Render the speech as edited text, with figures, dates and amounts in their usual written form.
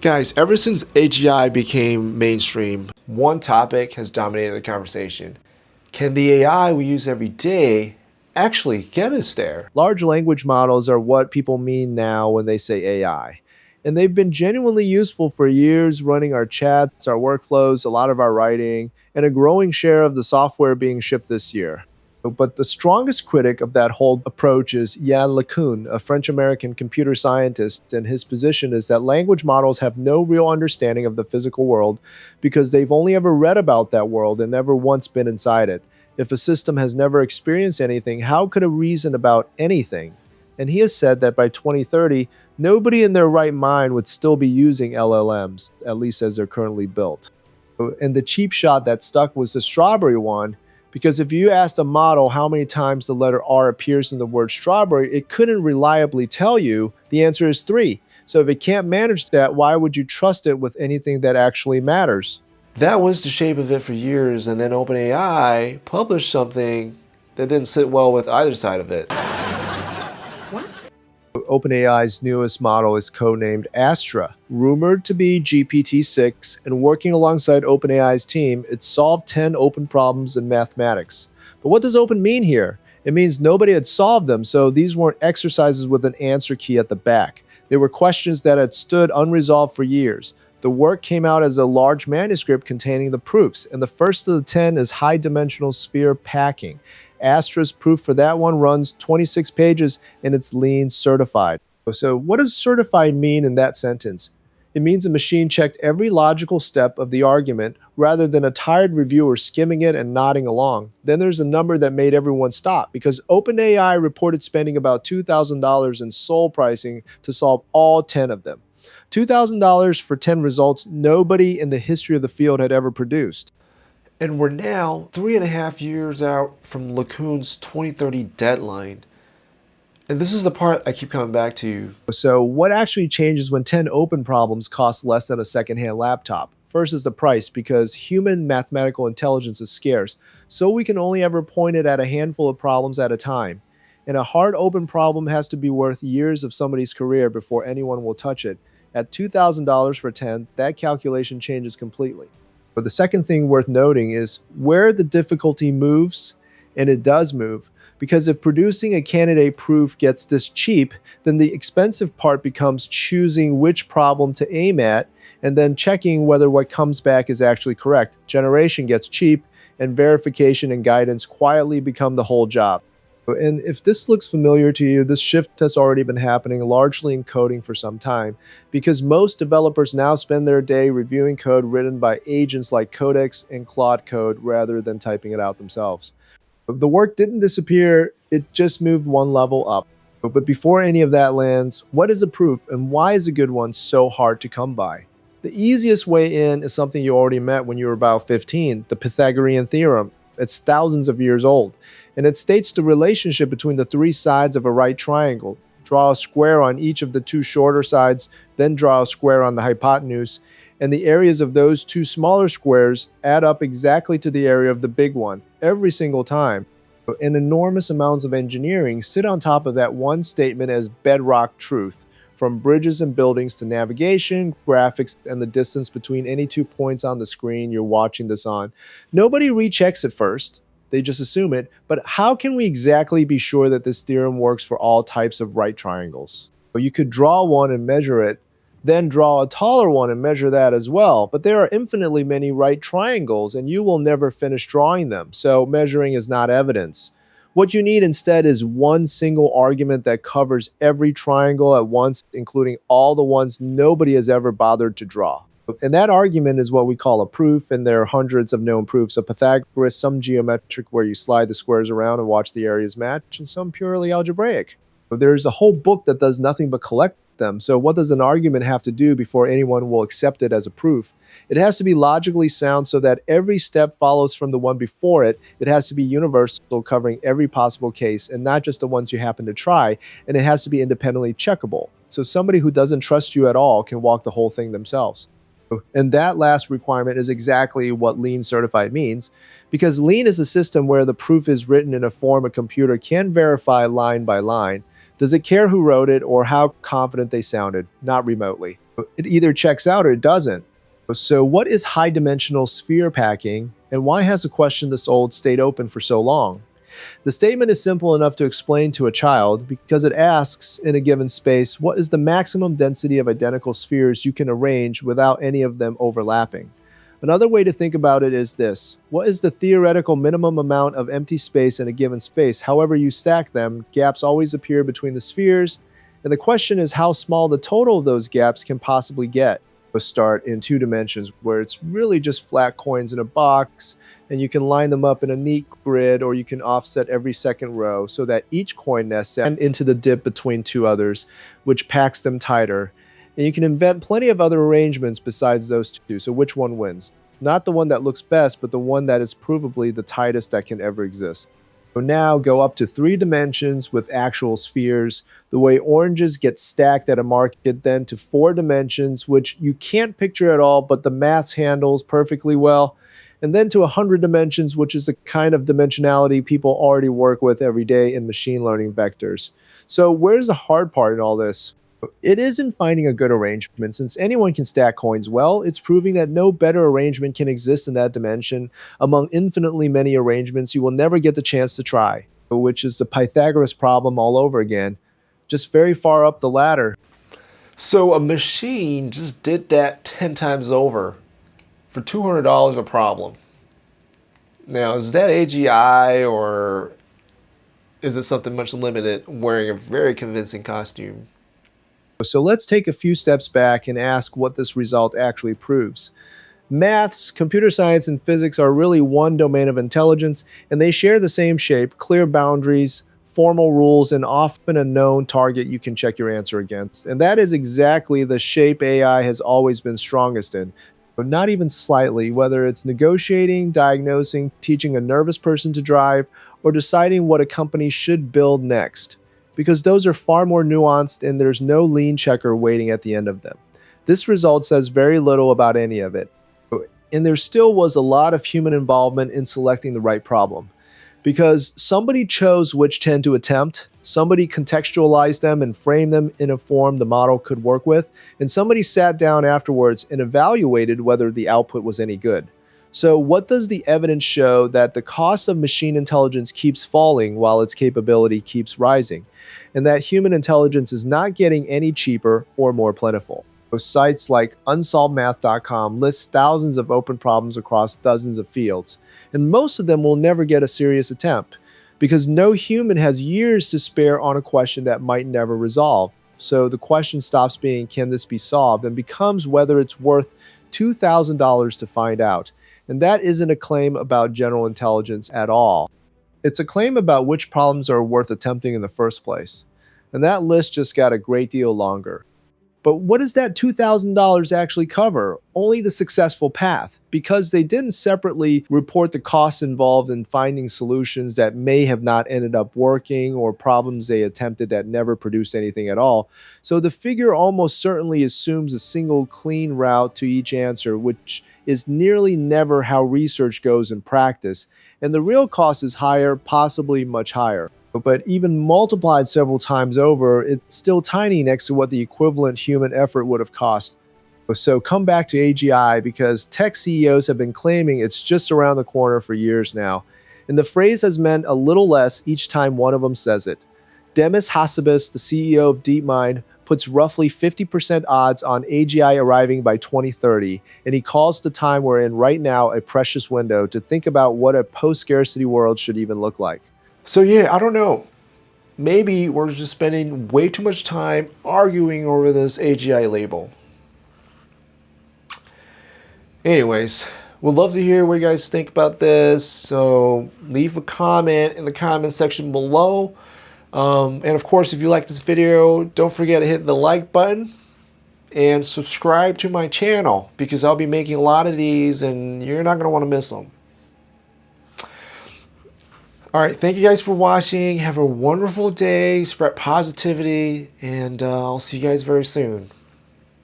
Guys, ever since AGI became mainstream, one topic has dominated the conversation. Can the AI we use every day actually get us there? Large language models are what people mean now when they say AI. And they've been genuinely useful for years, running our chats, our workflows, a lot of our writing, and a growing share of the software being shipped this year. But the strongest critic of that whole approach is Yann LeCun, a French-American computer scientist, and his position is that language models have no real understanding of the physical world because they've only ever read about that world and never once been inside it. If a system has never experienced anything, how could it reason about anything? And he has said that by 2030, nobody in their right mind would still be using LLMs, at least as they're currently built. And the cheap shot that stuck was the strawberry one, because if you asked a model how many times the letter R appears in the word strawberry, it couldn't reliably tell you. The answer is 3. So if it can't manage that, why would you trust it with anything that actually matters? That was the shape of it for years, and then OpenAI published something that didn't sit well with either side of it. OpenAI's newest model is codenamed Astra, rumored to be GPT-6, and working alongside OpenAI's team, it solved 10 open problems in mathematics. But what does open mean here? It means nobody had solved them, so these weren't exercises with an answer key at the back. They were questions that had stood unresolved for years. The work came out as a large manuscript containing the proofs, and the first of the 10 is high-dimensional sphere packing. Astra's proof for that one runs 26 pages and it's lean certified. So what does certified mean in that sentence? It means a machine checked every logical step of the argument rather than a tired reviewer skimming it and nodding along. Then there's a number that made everyone stop because OpenAI reported spending about $2,000 in sole pricing to solve all 10 of them. $2,000 for 10 results nobody in the history of the field had ever produced. And we're now 3.5 years out from LeCun's 2030 deadline. And this is the part I keep coming back to. So what actually changes when 10 open problems cost less than a secondhand laptop? First is the price, because human mathematical intelligence is scarce, so we can only ever point it at a handful of problems at a time. And a hard open problem has to be worth years of somebody's career before anyone will touch it. At $2,000 for 10, that calculation changes completely. But the second thing worth noting is where the difficulty moves, and it does move, because if producing a candidate proof gets this cheap, then the expensive part becomes choosing which problem to aim at and then checking whether what comes back is actually correct. Generation gets cheap, and verification and guidance quietly become the whole job. And if this looks familiar to you, this shift has already been happening largely in coding for some time, because most developers now spend their day reviewing code written by agents like Codex and Claude Code rather than typing it out themselves. The work didn't disappear, it just moved one level up. But before any of that lands, what is a proof and why is a good one so hard to come by? The easiest way in is something you already met when you were about 15, the Pythagorean theorem. It's thousands of years old, and it states the relationship between the 3 sides of a right triangle. Draw a square on each of the 2 shorter sides, then draw a square on the hypotenuse, and the areas of those 2 smaller squares add up exactly to the area of the big one, every single time. And enormous amounts of engineering sit on top of that one statement as bedrock truth. From bridges and buildings to navigation, graphics, and the distance between any 2 points on the screen you're watching this on. Nobody rechecks it first. They just assume it. But how can we exactly be sure that this theorem works for all types of right triangles? You could draw one and measure it, then draw a taller one and measure that as well. But there are infinitely many right triangles, and you will never finish drawing them. So measuring is not evidence. What you need instead is one single argument that covers every triangle at once, including all the ones nobody has ever bothered to draw. And that argument is what we call a proof, and there are hundreds of known proofs of Pythagoras, some geometric where you slide the squares around and watch the areas match, and some purely algebraic. There's a whole book that does nothing but collect them. So what does an argument have to do before anyone will accept it as a proof? It has to be logically sound so that every step follows from the one before it. It has to be universal, covering every possible case and not just the ones you happen to try. And it has to be independently checkable. So somebody who doesn't trust you at all can walk the whole thing themselves. And that last requirement is exactly what lean certified means, because lean is a system where the proof is written in a form a computer can verify line by line. Does it care who wrote it or how confident they sounded? Not remotely. It either checks out or it doesn't. So, what is high dimensional sphere packing, and why has a question this old stayed open for so long? The statement is simple enough to explain to a child because it asks, in a given space, what is the maximum density of identical spheres you can arrange without any of them overlapping? Another way to think about it is this: what is the theoretical minimum amount of empty space in a given space? However you stack them, gaps always appear between the spheres, and the question is how small the total of those gaps can possibly get. Start in 2 dimensions, where it's really just flat coins in a box, and you can line them up in a neat grid, or you can offset every second row so that each coin nests into the dip between two others, which packs them tighter. And you can invent plenty of other arrangements besides those two, so which one wins? Not the one that looks best, but the one that is provably the tightest that can ever exist. So now go up to 3 dimensions with actual spheres, the way oranges get stacked at a market, then to 4 dimensions, which you can't picture at all, but the maths handles perfectly well, and then to 100 dimensions, which is the kind of dimensionality people already work with every day in machine learning vectors. So where's the hard part in all this? It isn't finding a good arrangement. Since anyone can stack coins well, it's proving that no better arrangement can exist in that dimension among infinitely many arrangements you will never get the chance to try, which is the Pythagoras problem all over again, just very far up the ladder. So a machine just did that 10 times over for $200 a problem. Now, is that AGI or is it something much limited wearing a very convincing costume? So let's take a few steps back and ask what this result actually proves. Maths, computer science, and physics are really one domain of intelligence, and they share the same shape, clear boundaries, formal rules, and often a known target you can check your answer against. And that is exactly the shape AI has always been strongest in. But not even slightly, whether it's negotiating, diagnosing, teaching a nervous person to drive, or deciding what a company should build next. Because those are far more nuanced and there's no lean checker waiting at the end of them. This result says very little about any of it. And there still was a lot of human involvement in selecting the right problem. Because somebody chose which 10 to attempt, somebody contextualized them and framed them in a form the model could work with, and somebody sat down afterwards and evaluated whether the output was any good. So what does the evidence show? That the cost of machine intelligence keeps falling while its capability keeps rising, and that human intelligence is not getting any cheaper or more plentiful. So sites like unsolvedmath.com list thousands of open problems across dozens of fields, and most of them will never get a serious attempt, because no human has years to spare on a question that might never resolve. So the question stops being, can this be solved, and becomes whether it's worth $2,000 to find out. And that isn't a claim about general intelligence at all. It's a claim about which problems are worth attempting in the first place. And that list just got a great deal longer. But what does that $2,000 actually cover? Only the successful path, because they didn't separately report the costs involved in finding solutions that may have not ended up working, or problems they attempted that never produced anything at all. So the figure almost certainly assumes a single clean route to each answer, which is nearly never how research goes in practice. And the real cost is higher, possibly much higher. But even multiplied several times over, it's still tiny next to what the equivalent human effort would have cost. So come back to AGI, because tech CEOs have been claiming it's just around the corner for years now. And the phrase has meant a little less each time one of them says it. Demis Hassabis, the CEO of DeepMind, puts roughly 50% odds on AGI arriving by 2030, and he calls the time we're in right now a precious window to think about what a post-scarcity world should even look like. So yeah, I don't know. Maybe we're just spending way too much time arguing over this AGI label. Anyways, we'd love to hear what you guys think about this. So leave a comment in the comment section below. And of course, if you like this video, don't forget to hit the like button and subscribe to my channel, because I'll be making a lot of these and you're not going to want to miss them. All right, thank you guys for watching. Have a wonderful day, spread positivity, and I'll see you guys very soon.